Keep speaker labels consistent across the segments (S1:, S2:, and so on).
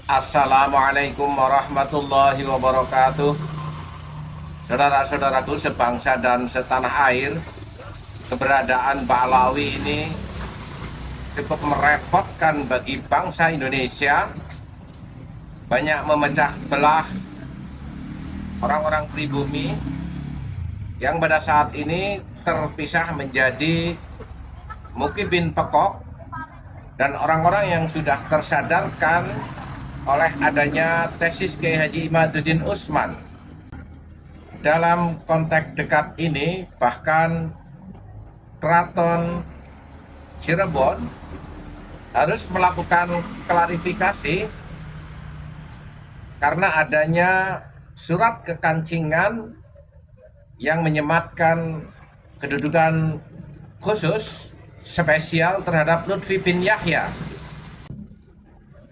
S1: Assalamualaikum warahmatullahi wabarakatuh. Saudara-saudaraku sebangsa dan setanah air, keberadaan Pak Alawi ini cukup merepotkan bagi bangsa Indonesia. Banyak memecah belah orang-orang pribumi yang pada saat ini terpisah menjadi Mukibin Pekok dan orang-orang yang sudah tersadarkan oleh adanya tesis Kiai Haji Imaduddin Usman. Dalam konteks dekat ini, bahkan Keraton Cirebon harus melakukan klarifikasi karena adanya surat kekancingan yang menyematkan kedudukan khusus spesial terhadap Lutfi bin Yahya.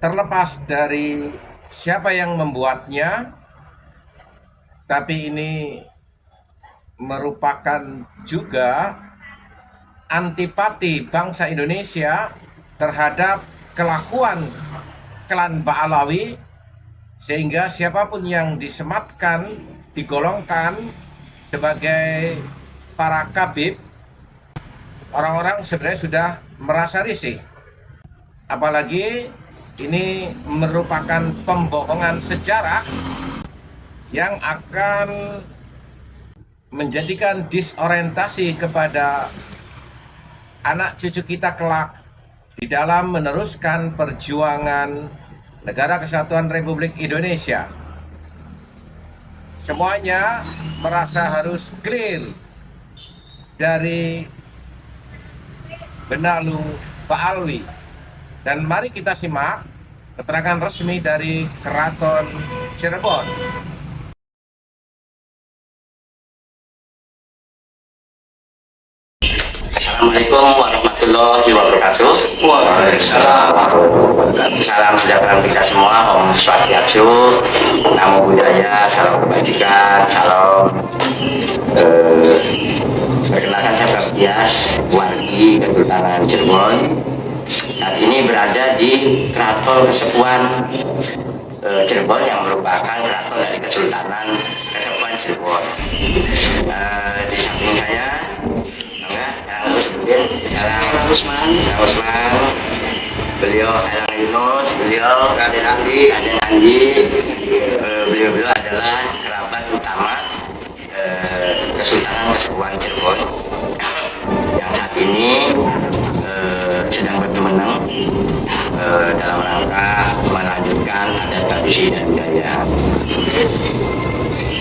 S1: Terlepas dari siapa yang membuatnya, tapi ini merupakan juga antipati bangsa Indonesia terhadap kelakuan klan Ba'alawi, sehingga siapapun yang disematkan, digolongkan sebagai para kabib, orang-orang sebenarnya sudah merasa risih. Apalagi ini merupakan pembohongan sejarah yang akan menjadikan disorientasi kepada anak cucu kita kelak di dalam meneruskan perjuangan Negara Kesatuan Republik Indonesia. Semuanya merasa harus clear dari benalu Ba'alawi. Dan mari kita simak keterangan resmi dari Keraton Cirebon.
S2: Assalamualaikum warahmatullahi wabarakatuh.
S3: Waalaikumsalam.
S2: Salam sejahtera kita semua. Om Swastiastu, Namo Buddhaya, salam kebajikan, salam. Perkenalkan saya Pak Bias, Wargi Kesultanan Cirebon. Saat ini berada di Keraton Kesepuan Cirebon yang merupakan keraton dari Kesultanan Kesepuan Cirebon. Di samping saya Elang Usman, beliau Elang Yunus, beliau Raden Andi, beliau adalah kerabat utama Kesultanan Kesepuan Cirebon yang saat ini sedang bertemenang dalam rangka melanjutkan adat tradisi dan budaya.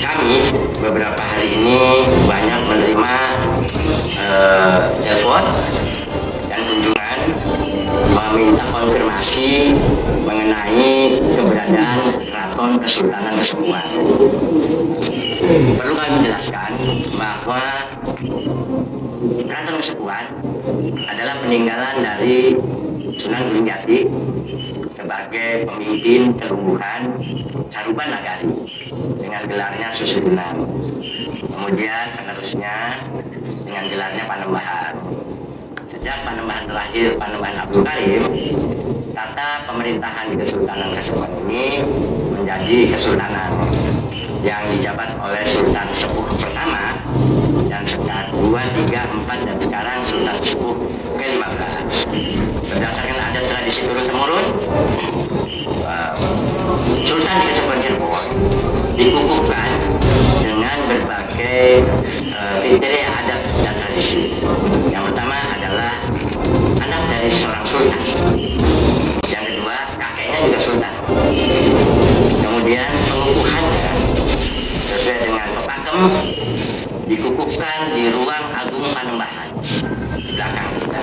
S2: Kami beberapa hari ini banyak menerima telepon dan kunjungan meminta konfirmasi mengenai keberadaan Keraton Kesultanan Kesepuan. Perlu kami jelaskan bahwa Keraton Kesepuan adalah peninggalan dari Sunan Gunung Jati sebagai pemimpin kelungguhan Caruban Nagari dengan gelarnya Susuhunan. Kemudian penerusnya dengan gelarnya Panembahan. Sejak Panembahan terakhir, Panembahan Abdul Karim, tata pemerintahan di Kesultanan Kesepuan ini menjadi kesultanan yang dijabat oleh Sultan Sepuh pertama dan sekarang 2, 3, 4 dan sekarang Sultan Sepuh ke-15. Berdasarkan adat tradisi turun-temurun, Sultan di Kesepuan Cirebon dikukuhkan dengan berbagai kriteria adat dan tradisi. Yang pertama adalah anak dari seorang sultan. Yang kedua, kakeknya juga sultan. Kemudian pengukuhannya sesuai dengan pepakem dikukuhkan di ruang agung Panembahan di belakang kita.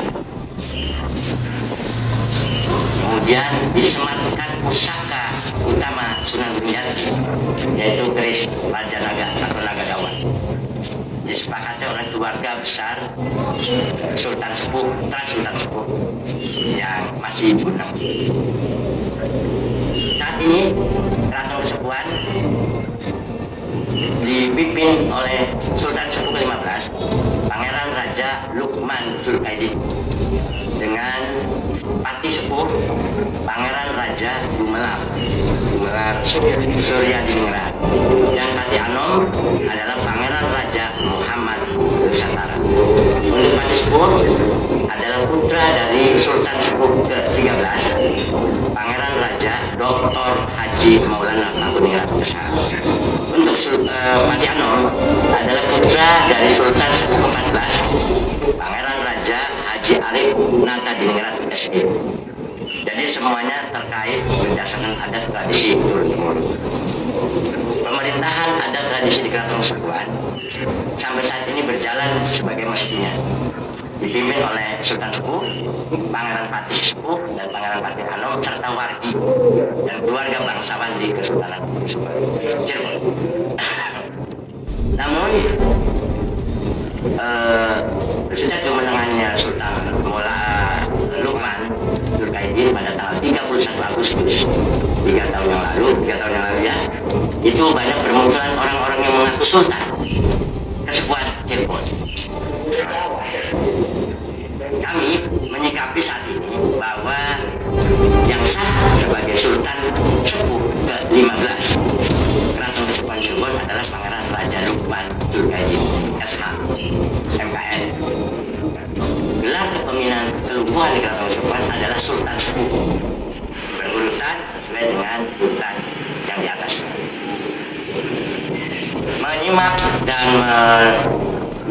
S2: Kemudian disematkan pusaka utama Sunan Gunung Jati, yaitu keris Raja Naga atau Naga Dawat. Disepakati oleh keluarga besar Sultan Sepuh, Sultan Sepuh yang masih hidup. Saat ini Keraton Kesepuan dipimpin oleh Sultan Sepuh ke-15, Pangeran Raja Lukman Dzulkaidi, dengan Pati Sepuh Pangeran Gumelar Surya Diningrat. Dan Pati Anom adalah Pangeran Raja Muhammad Nusantara. Untuk Pati Sepuh adalah putra dari Sultan Sepuh ke-13, Pangeran Raja Dr. Haji Maulana Panguningrat SH. Untuk Pati Anom adalah putra dari Sultan Sepuh ke-14, Pangeran Raja Haji Arif Nata Diningrat SE. Jadi semuanya terkait berdasarkan adat tradisi turun-temurun. Pemerintahan adat tradisi di Keraton Kasepuhan sampai saat ini berjalan sebagai mestinya, dipimpin oleh Sultan Sepuh, Pangeran Pati Sepuh, dan Pangeran Pati Anom serta wargi dan keluarga bangsawan di Kesultanan Cirebon. Namun sejak kemenangannya Sultan Lukman Dzulkarnain pada tanggal 31 Agustus 3 tahun yang lalu ya, itu banyak bermunculan orang-orang yang mengaku sultan Kasepuhan Cirebon. Kami menyikapi saat ini bahwa yang sah sebagai Sultan Sepuh ke-15 Keraton Kasepuhan Cirebon adalah Pangeran Raja Lukman Dzulkarnain SH MKN. Gelar kepemimpinan kelungkuhan di Keraton Kasepuhan adalah Sultan Sepuh, berurutan sesuai dengan urutan yang di atasnya. Menyimak dan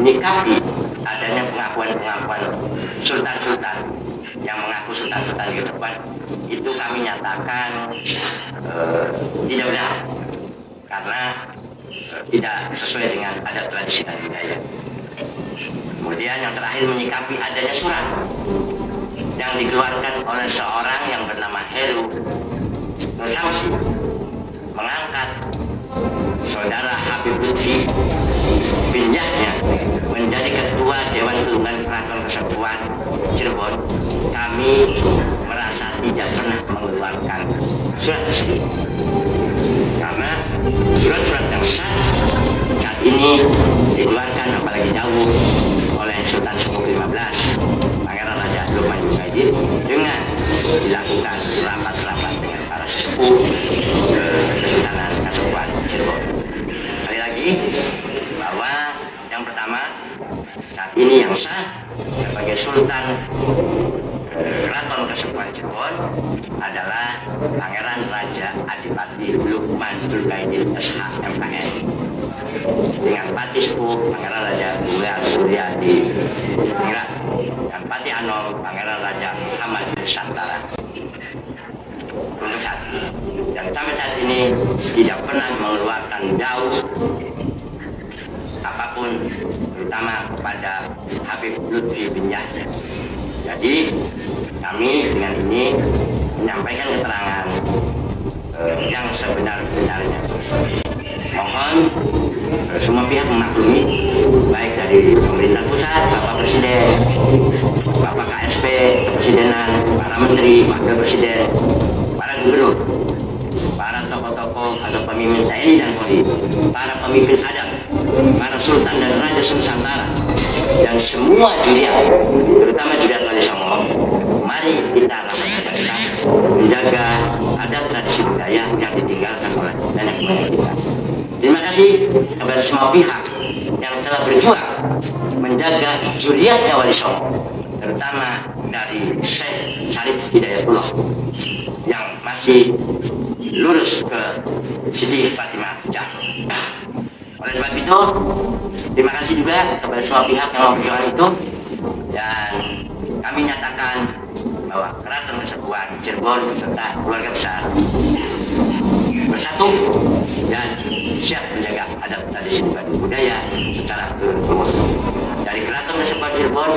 S2: menyikapi adanya pengakuan sultan-sultan yang mengaku sultan-sultan di depan itu kami nyatakan tidak benar, karena tidak sesuai dengan adat tradisi dan budaya. Kemudian yang terakhir menyikapi adanya surat yang dikeluarkan oleh seorang yang bernama Heru Nur Samsi mengangkat saudara Habib Lutfi bin Yahya menjadi ketua Dewan Kelungkuhan Keraton Kasepuhan Cirebon. Kami merasa tidak pernah mengeluarkan surat tersebut, karena surat-surat yang sah saat ini dikeluarkan apalagi jauh oleh Sultan Sepuh ke-15 Pangeran Raja Lukman Dzulkarnain dengan dilakukan rapat-rapat dengan para sesepuh Kesultanan Kasepuhan Cirebon. Sekali lagi bahwa yang pertama, saat ini yang sah sebagai Sultan Keraton Kasepuhan Cirebon adalah Pangeran Raja Adipati Lukman Dzulkarnain SH MKN dengan Pati Sepuh Pangeran Raja Gumelar Surya Diningrat dan Pati Anom Pangeran Raja Muhammad Nusantara. Untuk saat ini dan sampai saat ini tidak pernah mengeluarkan daun apapun, terutama kepada Habib Lutfi bin Yahya. Jadi kami dengan ini menyampaikan keterangan yang sebenar-benarnya. Mohon semua pihak memaklumi, baik dari pemerintah pusat, Bapak Presiden, Bapak KSP, Kepresidenan, para menteri, Wakil Presiden, para gubernur, para tokoh-tokoh atau pemimpin TNI dan Polri, para pemimpin adat, para sultan dan raja Nusantara, dan semua juriat, terutama juriat Wali Songo. Mari kita rapat-rapat menjaga adat tradisi budaya yang ditinggalkan oleh nenek moyang kita. Terima kasih kepada semua pihak yang telah berjuang menjaga juriatnya Wali Songo, terutama dari Syekh Syarif Hidayatullah yang masih lurus ke Siti Fatimah Zahra. Oleh sebab itu, terima kasih juga kepada semua pihak yang memperjuangkan itu, dan kami nyatakan bahwa Keraton Kasepuhan Cirebon beserta keluarga besar bersatu dan siap menjaga adat tradisi dan budaya secara turun-temurun. Dari Keraton Kasepuhan Cirebon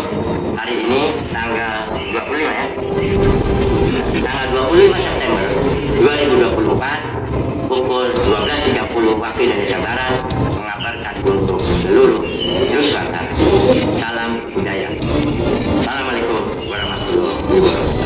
S2: hari ini tanggal 25 ya, tanggal 25 September 2024 pukul 12.30 waktu Indonesia Barat mengabarkan untuk seluruh Nusantara. Salam budaya. Assalamualaikum warahmatullahi wabarakatuh.